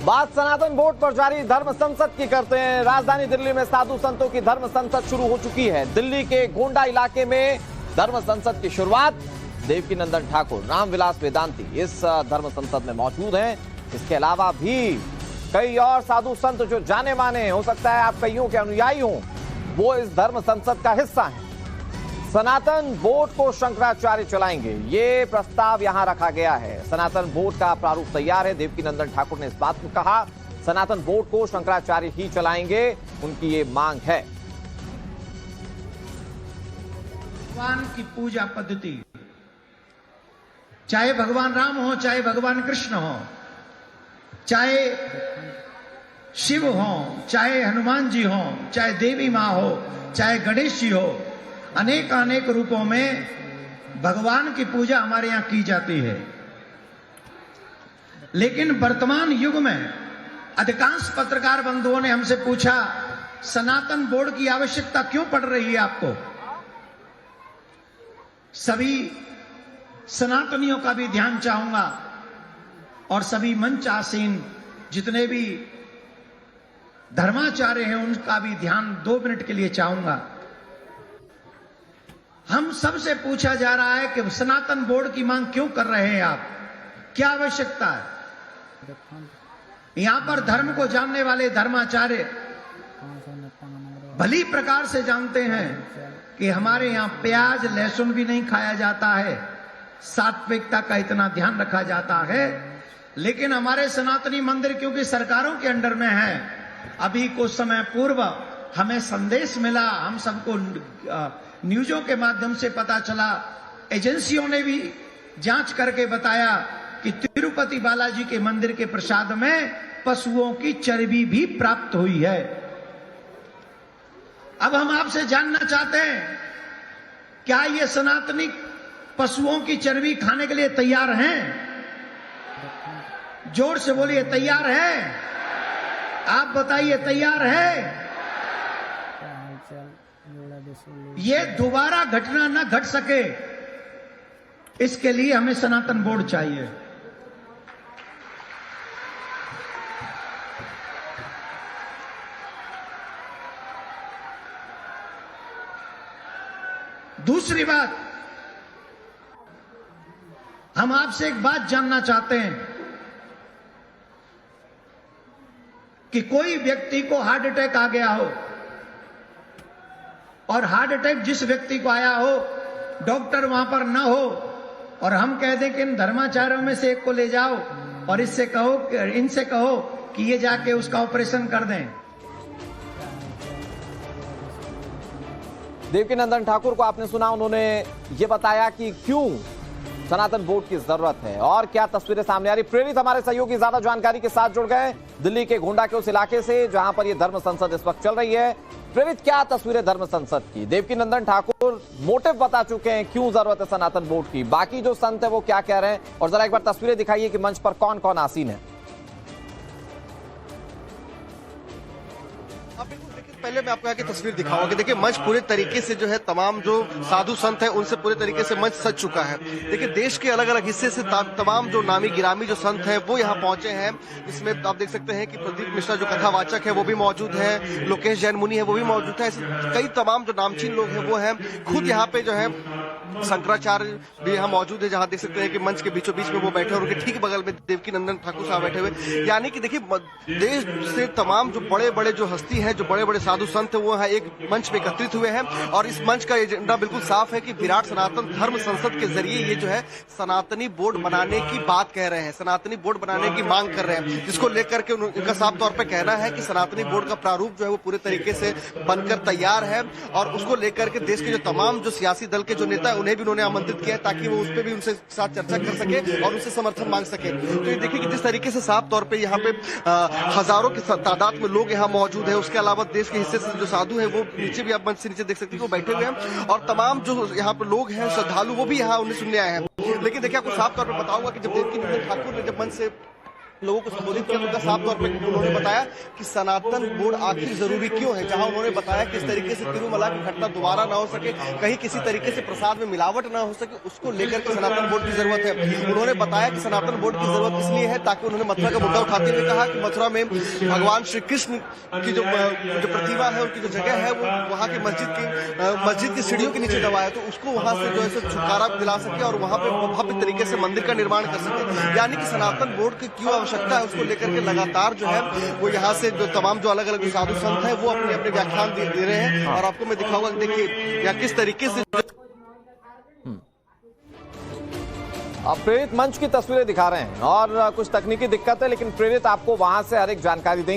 बात सनातन बोर्ड पर जारी धर्म संसद की करते हैं। राजधानी दिल्ली में साधु संतों की धर्म संसद शुरू हो चुकी है। दिल्ली के गोंडा इलाके में धर्म संसद की शुरुआत। देवकीनंदन ठाकुर, रामविलास वेदांती इस धर्म संसद में मौजूद हैं। इसके अलावा भी कई और साधु संत जो जाने माने, हो सकता है आप कईयों के अनुयायी हों, वो इस धर्म संसद का हिस्सा हैं। सनातन बोर्ड को शंकराचार्य चलाएंगे, ये प्रस्ताव यहां रखा गया है। सनातन बोर्ड का प्रारूप तैयार है। देवकीनंदन ठाकुर ने इस बात को कहा, सनातन बोर्ड को शंकराचार्य ही चलाएंगे, उनकी ये मांग है। भगवान की पूजा पद्धति, चाहे भगवान राम हो, चाहे भगवान कृष्ण हो, चाहे शिव हो, चाहे हनुमान जी हो, चाहे देवी मां हो, चाहे गणेश जी हो, अनेक रूपों में भगवान की पूजा हमारे यहां की जाती है। लेकिन वर्तमान युग में अधिकांश पत्रकार बंधुओं ने हमसे पूछा, सनातन बोर्ड की आवश्यकता क्यों पड़ रही है आपको? सभी सनातनियों का भी ध्यान चाहूंगा और सभी मंच आसीन जितने भी धर्माचार्य हैं उनका भी ध्यान 2 मिनट के लिए चाहूंगा। हम सबसे पूछा जा रहा है कि सनातन बोर्ड की मांग क्यों कर रहे हैं आप, क्या आवश्यकता है? यहां पर धर्म को जानने वाले धर्माचार्य भली प्रकार से जानते हैं कि हमारे यहां प्याज लहसुन भी नहीं खाया जाता है, सात्विकता का इतना ध्यान रखा जाता है। लेकिन हमारे सनातनी मंदिर क्योंकि सरकारों के अंडर में है, अभी कुछ समय पूर्व हमें संदेश मिला, हम सबको न्यूज़ों के माध्यम से पता चला, एजेंसियों ने भी जांच करके बताया कि तिरुपति बालाजी के मंदिर के प्रसाद में पशुओं की चर्बी भी प्राप्त हुई है। अब हम आपसे जानना चाहते हैं, क्या ये सनातनी पशुओं की चर्बी खाने के लिए तैयार हैं? जोर से बोलिए, तैयार है? आप बताइए, तैयार है? ये दोबारा घटना न घट सके, इसके लिए हमें सनातन बोर्ड चाहिए। दूसरी बात, हम आपसे एक बात जानना चाहते हैं कि कोई व्यक्ति को हार्ट अटैक आ गया हो और हार्ट अटैक जिस व्यक्ति को आया हो, डॉक्टर वहां पर न हो, और हम कह दें कि इन धर्माचार्यों में से एक को ले जाओ और इनसे कहो कि ये जाके उसका ऑपरेशन कर दें। देवकीनंदन ठाकुर को आपने सुना, उन्होंने ये बताया कि क्यों सनातन बोर्ड की जरूरत है और क्या तस्वीरें सामने आ रही। प्रेरित हमारे सहयोगी ज्यादा जानकारी के साथ जुड़ गए दिल्ली के गोंडा के उस इलाके से जहां पर यह धर्म संसद इस वक्त चल रही है। प्रेरित, क्या तस्वीरें धर्म संसद की? देवकीनंदन ठाकुर मोटिव बता चुके हैं, क्यों जरूरत है सनातन बोर्ड की, बाकी जो संत है वो क्या कह रहे हैं, और जरा एक बार तस्वीरें दिखाइए कि मंच पर कौन कौन आसीन है। पहले मैं आपको यहाँ की तस्वीर दिखाऊंगा कि देखिए मंच पूरे तरीके से जो है तमाम जो साधु संत है उनसे पूरे तरीके से मंच सज चुका है। देखिए देश के अलग अलग हिस्से से तमाम जो नामी गिरामी जो संत हैं वो यहाँ पहुंचे हैं। इसमें आप देख सकते हैं कि प्रदीप मिश्रा जो कथावाचक है वो भी मौजूद है, लोकेश जैन मुनि है वो भी मौजूद है, ऐसे कई तमाम जो नामचीन लोग हैं वो हैं। खुद यहाँ पे जो है शंकराचार्य भी यहाँ मौजूद है, जहाँ देख सकते हैं कि मंच के बीचों बीच में वो बैठे और उनके ठीक बगल में देवकीनंदन ठाकुर साहब बैठे हुए। यानी कि देखिए देश से तमाम जो बड़े बड़े जो हस्ती हैं, जो बड़े बड़े साधु संत है वो यहाँ एक मंच पे एकत्रित हुए हैं और इस मंच का एजेंडा बिल्कुल साफ है कि विराट सनातन धर्म संसद के जरिए ये जो है सनातनी बोर्ड बनाने की बात कह रहे हैं, सनातनी बोर्ड बनाने की मांग कर रहे हैं, जिसको लेकर के उनका साफ तौर पे कहना है कि सनातनी बोर्ड का प्रारूप जो है वो पूरे तरीके से बनकर तैयार है और उसको लेकर के देश के जो तमाम जो सियासी दल के जो नेता है उन्हें भी उन्होंने आमंत्रित किया है ताकि वो उस पर भी उनसे साथ चर्चा कर सके और उनसे समर्थन मांग सके। तो ये देखिए कि जिस तरीके से साफ तौर पे यहाँ पे हजारों की तादाद में लोग यहाँ मौजूद है। उसके अलावा देश के हिस्से से जो साधु है वो नीचे भी आप मंच से नीचे देख सकते हैं वो बैठे हुए हैं और तमाम जो यहाँ पे लोग हैं श्रद्धालु वो भी यहाँ उन्हें सुनने आए हैं। लेकिन देखिए आपको साफ तौर पर बताऊंगा कि जब देवकीनंदन ठाकुर ने जब मंच से लोगों को संबोधित किया, उनका साफ तौर पर उन्होंने बताया कि सनातन बोर्ड आखिर जरूरी क्यों है। जहां उन्होंने बताया कि इस तरीके से तिरुमला की घटना दोबारा ना हो सके, कहीं किसी तरीके से प्रसाद में मिलावट ना हो सके, उसको लेकर के सनातन बोर्ड की जरूरत है। उन्होंने बताया कि सनातन बोर्ड की जरूरत इसलिए है ताकि उन्होंने मथुरा का मुद्दा उठाते हुए कहा कि मथुरा में भगवान श्री कृष्ण की जो प्रतिमा है, उनकी जो जगह है, वो वहां की मस्जिद की सीढ़ियों के नीचे दबाया, तो उसको वहां से जो है छुटकारा दिला सके और वहां पे भव्य तरीके से मंदिर का निर्माण कर सके। यानी कि सनातन बोर्ड की क्यों आवश्यकता है, उसको लेकर के लगातार जो है वो यहाँ से जो तमाम जो अलग अलग साधु संत है वो अपने अपने व्याख्यान दे रहे हैं। और आपको मैं दिखाऊंगा, देखिए यहाँ किस तरीके से अब प्रेरित मंच की तस्वीरें दिखा रहे हैं और कुछ तकनीकी दिक्कत है, लेकिन प्रेरित आपको वहां से हर एक जानकारी देंगे।